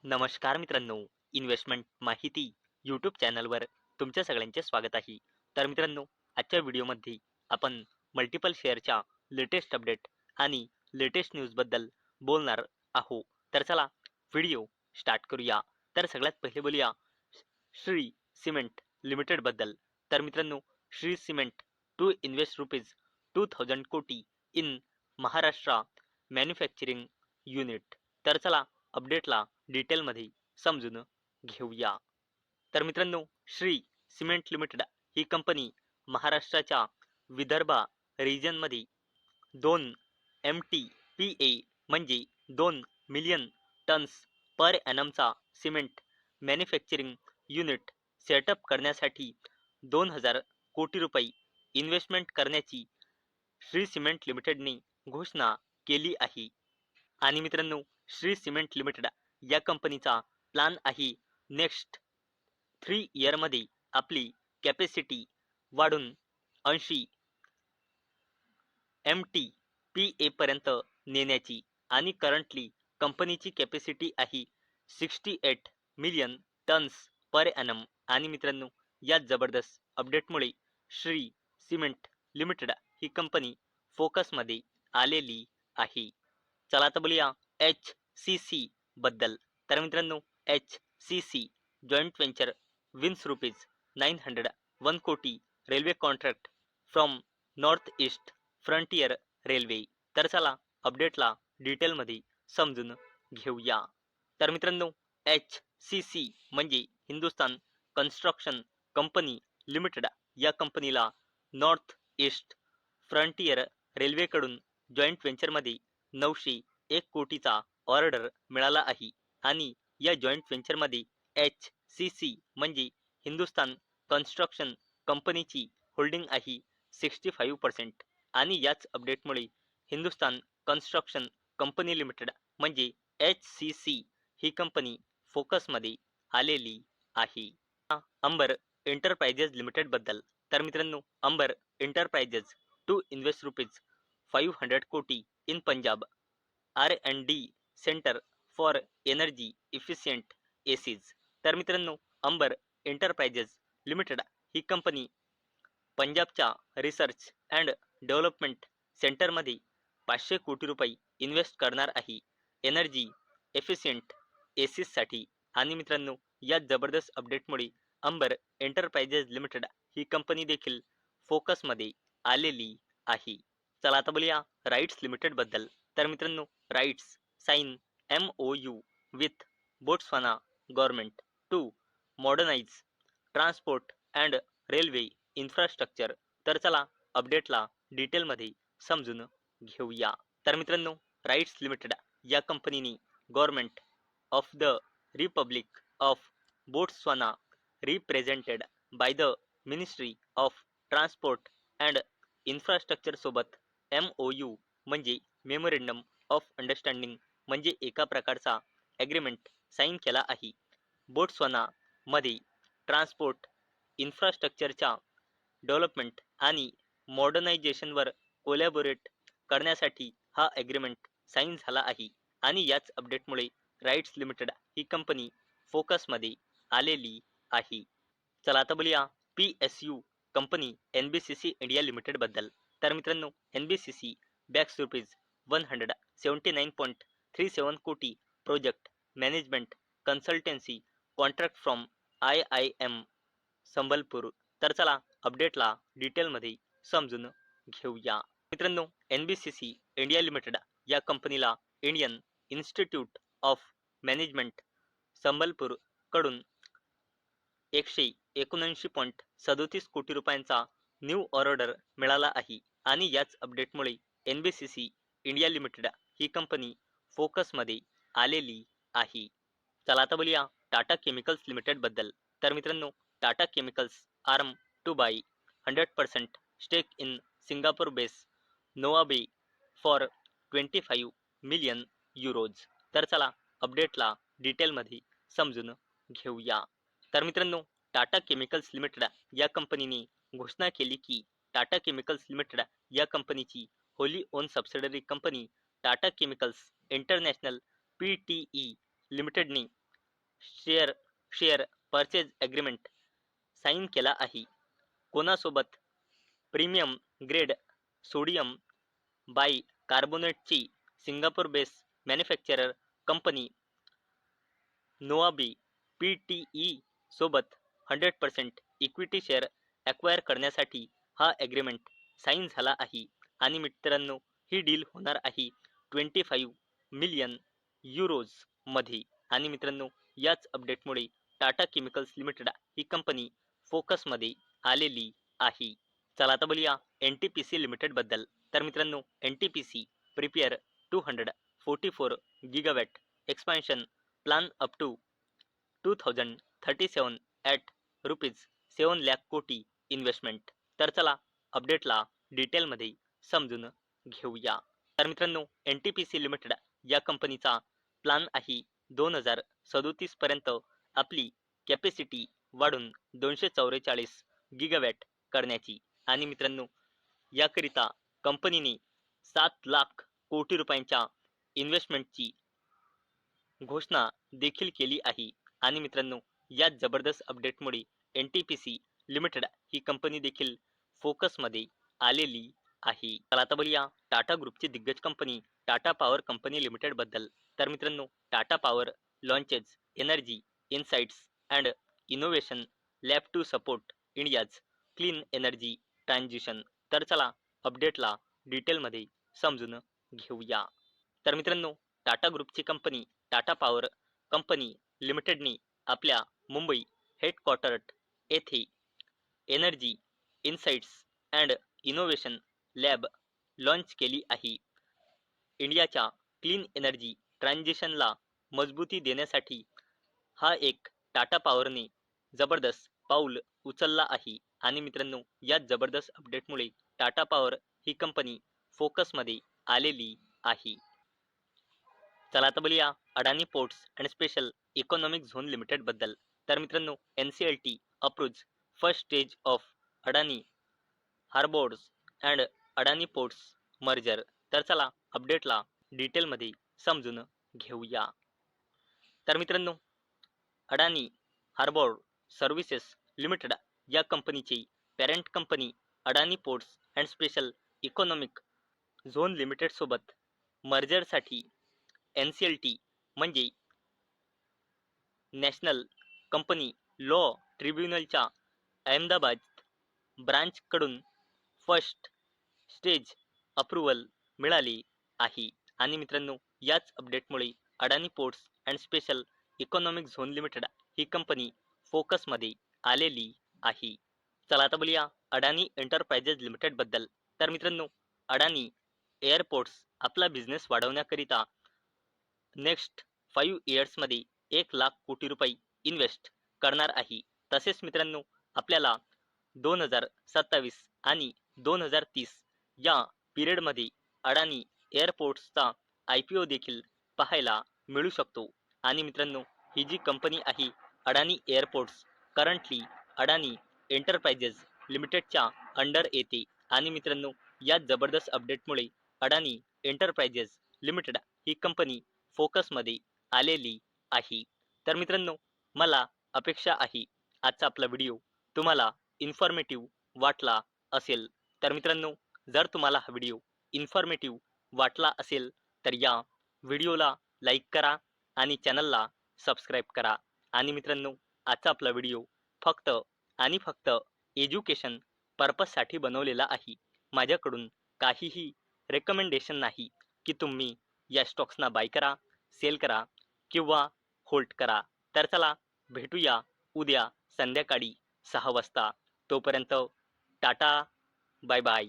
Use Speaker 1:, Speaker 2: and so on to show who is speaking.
Speaker 1: नमस्कार मित्रांनो, इन्व्हेस्टमेंट माहिती यूट्यूब चॅनलवर तुमच्या सगळ्यांचे स्वागत आहे. तर मित्रांनो, आजच्या व्हिडिओमध्ये आपण मल्टिपल शेअरच्या लेटेस्ट अपडेट आणि लेटेस्ट न्यूजबद्दल बोलणार आहोत. तर चला व्हिडिओ स्टार्ट करूया. तर सगळ्यात पहिले बोलूया श्री सिमेंट लिमिटेडबद्दल. तर मित्रांनो, Shri cement to invest rupees 2000 कोटी इन महाराष्ट्र मॅन्युफॅक्चरिंग युनिट. तर चला अपडेटला डिटेलमध्ये समजून घेऊया. तर मित्रांनो, श्री सिमेंट लिमिटेड ही कंपनी महाराष्ट्राच्या विदर्भा रिजनमध्ये 2 MTPA म्हणजे 2 मिलियन टन्स पर ॲनमचा सिमेंट मॅन्युफॅक्चरिंग युनिट सेटअप करण्यासाठी 2000 कोटी रुपये इन्व्हेस्टमेंट करण्याची श्री सिमेंट लिमिटेडने घोषणा केली आहे. आणि मित्रांनो, श्री सिमेंट लिमिटेड या कंपनीचा प्लॅन आहे नेक्स्ट 3 इयरमध्ये आपली कॅपॅसिटी वाढून 80 MTPA पर्यंत नेण्याची. आणि करंटली कंपनीची कॅपॅसिटी आहे 68 मिलियन टन्स पर ॲनम. आणि मित्रांनो, या जबरदस्त अपडेटमुळे श्री सिमेंट लिमिटेड ही कंपनी फोकसमध्ये आलेली आहे. चला आता बोलूया HCC बद्दल. तर मित्रांनो, HCC joint venture wins rupees 901 कोटी railway contract from north east frontier railway. तर चला अपडेटला डिटेलमध्ये समजून घेऊया. तर मित्रांनो, HCC म्हणजे हिंदुस्तान कन्स्ट्रक्शन कंपनी लिमिटेड या कंपनीला नॉर्थ ईस्ट फ्रंटियर रेल्वेकडून जॉईंट व्हेंचरमध्ये 901 कोटीचा ऑर्डर मिळाला आहे. आणि या जॉईंट व्हेंचरमध्ये HCC म्हणजे हिंदुस्तान कन्स्ट्रक्शन कंपनीची होल्डिंग आहे 65%. आणि याच अपडेटमुळे हिंदुस्तान कन्स्ट्रक्शन कंपनी लिमिटेड म्हणजे HCC ही कंपनी फोकसमध्ये आलेली आहे. अंबर एंटरप्राइजेस लिमिटेड बद्दल. तर मित्रांनो, Amber enterprises to invest rupees 500 कोटी in Punjab R&D centre for energy efficient ACs. तर मित्रांनो, अंबर एंटरप्राइजेस लिमिटेड ही कंपनी पंजाबच्या रिसर्च अँड डेव्हलपमेंट सेंटरमध्ये 500 कोटी रुपये इन्व्हेस्ट करणार आहे एनर्जी एफिशियंट एसीजसाठी. आणि मित्रांनो, या जबरदस्त अपडेटमुळे अंबर एंटरप्राइजेस लिमिटेड ही कंपनी देखील फोकसमध्ये आलेली आहे. चला आता बोलूया राईट्स लिमिटेड बद्दल. तर मित्रांनो, RITES sign MOU with Botswana government to modernise transport and railway infrastructure. तर चला अपडेटला डिटेलमध्ये समजून घेऊया. तर मित्रांनो, राईट्स लिमिटेड या कंपनीने government of the Republic of Botswana represented by the ministry of transport and infrastructure सोबत MOU म्हणजे मेमोरेंडम ऑफ अंडरस्टँडिंग म्हणजे एका प्रकारचा ॲग्रीमेंट साईन केला आहे. बोट्सवाना मध्ये ट्रान्सपोर्ट इन्फ्रास्ट्रक्चरच्या डेव्हलपमेंट आणि मॉडर्नायझेशनवर कोलॅबोरेट करण्यासाठी हा ॲग्रीमेंट साईन झाला आहे. आणि याच अपडेटमुळे राईट्स लिमिटेड ही कंपनी फोकसमध्ये आलेली आहे. चला आता बोलूया PSU company NBCC India limited बद्दल. तर मित्रांनो, NBCC बॅक्स रुपीज 179.37 कोटी project management consultancy contract from IIM Sambalpur. तर चला अपडेटला डिटेलमध्ये समजून घेऊया. मित्रांनो, NBCC इंडिया लिमिटेड या कंपनीला Indian institute of management Sambalpur कडून 179.37 कोटी रुपयांचा न्यू ऑर्डर मिळाला आहे. आणि याच अपडेटमुळे NBCC इंडिया लिमिटेड ही कंपनी फोकसमध्ये आलेली आहे. चला आता बोलूया टाटा केमिकल्स लिमिटेड बद्दल. तर मित्रांनो, Tata chemicals arm to buy 100% stake in Singapore base Novabay for 25 million euros. तर चला अपडेटला डिटेलमध्ये समजून घेऊया. तर मित्रांनो, टाटा केमिकल्स लिमिटेड या कंपनीने घोषणा केली की टाटा केमिकल्स लिमिटेड या कंपनीची wholly owned subsidiary company Tata chemicals international PTE लिमिटेडने share share purchase agreement sign केला आहे. कोणासोबत? प्रीमियम ग्रेड सोडियम बाय कार्बोनेटची Singapore base manufacturer company Novabay PTE सोबत 100% इक्विटी शेअर ॲक्वायर करण्यासाठी हा ॲग्रीमेंट साईन झाला आहे. आणि मित्रांनो, ही डील होणार आहे 25 मिलियन युरोज मध्ये. आणि मित्रांनो, याच अपडेटमुळे टाटा केमिकल्स लिमिटेड ही कंपनी फोकसमध्ये आलेली आहे. चला आता बोलूया NTPC लिमिटेड बद्दल. तर मित्रांनो, NTPC prepare 244 gigawatt expansion plan up to 2037 at ₹7 lakh कोटी इन्व्हेस्टमेंट. तर चला अपडेटला डिटेलमध्ये समजून घेऊया. तर मित्रांनो, NTPC लिमिटेड या कंपनीचा प्लान आहे 2037 पर्यंत आपली कॅपॅसिटी वाढून 244 गिगावॅट करण्याची. आणि मित्रांनो, याकरिता कंपनीने 7 लाख कोटी रुपयांच्या इन्व्हेस्टमेंटची घोषणा देखील केली आहे. आणि मित्रांनो, या जबरदस्त अपडेटमुळे NTPC लिमिटेड ही कंपनी देखील फोकसमध्ये आलेली आहे. चला आता बोलूया टाटा ग्रुपची दिग्गज कंपनी टाटा पॉवर कंपनी लिमिटेड बद्दल. तर मित्रांनो, Tata power launches energy insights and innovation lab to support India's clean energy transition. तर चला अपडेटला डिटेलमध्ये समजून घेऊया. तर मित्रांनो, टाटा ग्रुपची कंपनी टाटा पॉवर कंपनी लिमिटेडने आपल्या मुंबई हेडक्वार्टर्ड येथे energy insights and innovation lab launch केली आहे. इंडियाच्या क्लीन एनर्जी ट्रान्झिशनला मजबूती देण्यासाठी हा एक टाटा पॉवरने जबरदस्त पाऊल उचलला आहे. आणि मित्रांनो, या जबरदस्त अपडेटमुळे टाटा पॉवर ही कंपनी फोकसमध्ये आलेली आहे. चला आता बोलूया Adani ports and special economic zone limited बद्दल. तर मित्रांनो, NCLT approves first stage of Adani harbours and Adani ports merger. तर चला अपडेटला डिटेलमध्ये समजून घेऊया. तर मित्रांनो, अडानी हार्बर सर्व्हिसेस लिमिटेड या कंपनीची parent company Adani ports and special economic zone limited सोबत मर्जरसाठी NCLT म्हणजे नॅशनल कंपनी लॉ ट्रिब्युनलच्या अहमदाबाद ब्रांचकडून फर्स्ट स्टेज अप्रूव्हल मिळाले आहे. आणि मित्रांनो, याच अपडेटमुळे Adani ports and special economic zone limited ही कंपनी फोकसमध्ये आलेली आहे. चला आता बोलूया अडानी एंटरप्राइजेस लिमिटेड बद्दल. तर मित्रांनो, अडानी एअरपोर्ट्स आपला बिझनेस वाढवण्याकरिता नेक्स्ट 5 इयर्समध्ये 1 लाख कोटी रुपये इन्व्हेस्ट करणार आहे. तसेच मित्रांनो, आपल्याला 2027 आणि 2030 या पिरियडमध्ये अडानी एअरपोर्ट्सचा IPO देखील पाहायला मिळू शकतो. आणि मित्रांनो, ही जी कंपनी आहे अडानी एअरपोर्ट्स करंटली अडानी एंटरप्राइजेस लिमिटेडच्या अंडर येते. आणि मित्रांनो, या जबरदस्त अपडेटमुळे अडानी एंटरप्राइजेस लिमिटेड ही कंपनी फोकसमध्ये आलेली आहे. तर मित्रांनो, मला अपेक्षा आहे आजचा आपला व्हिडिओ तुम्हाला इन्फॉर्मेटिव्ह वाटला असेल. तर मित्रांनो, जर तुम्हाला हा व्हिडिओ इन्फॉर्मेटिव्ह वाटला असेल तर या व्हिडिओला लाईक करा आणि चॅनलला सबस्क्राईब करा. आणि मित्रांनो, आजचा आपला व्हिडिओ फक्त आणि फक्त एज्युकेशन पर्पजसाठी बनवलेला आहे. माझ्याकडून काहीही रेकमेंडेशन नाही की तुम्ही या स्टॉक्सना बाय करा, सेल करा किंवा होल्ड करा. तर चला भेटूया उद्या संध्याकाळी 6 वाजता. तोपर्यंत टाटा, बाय बाय.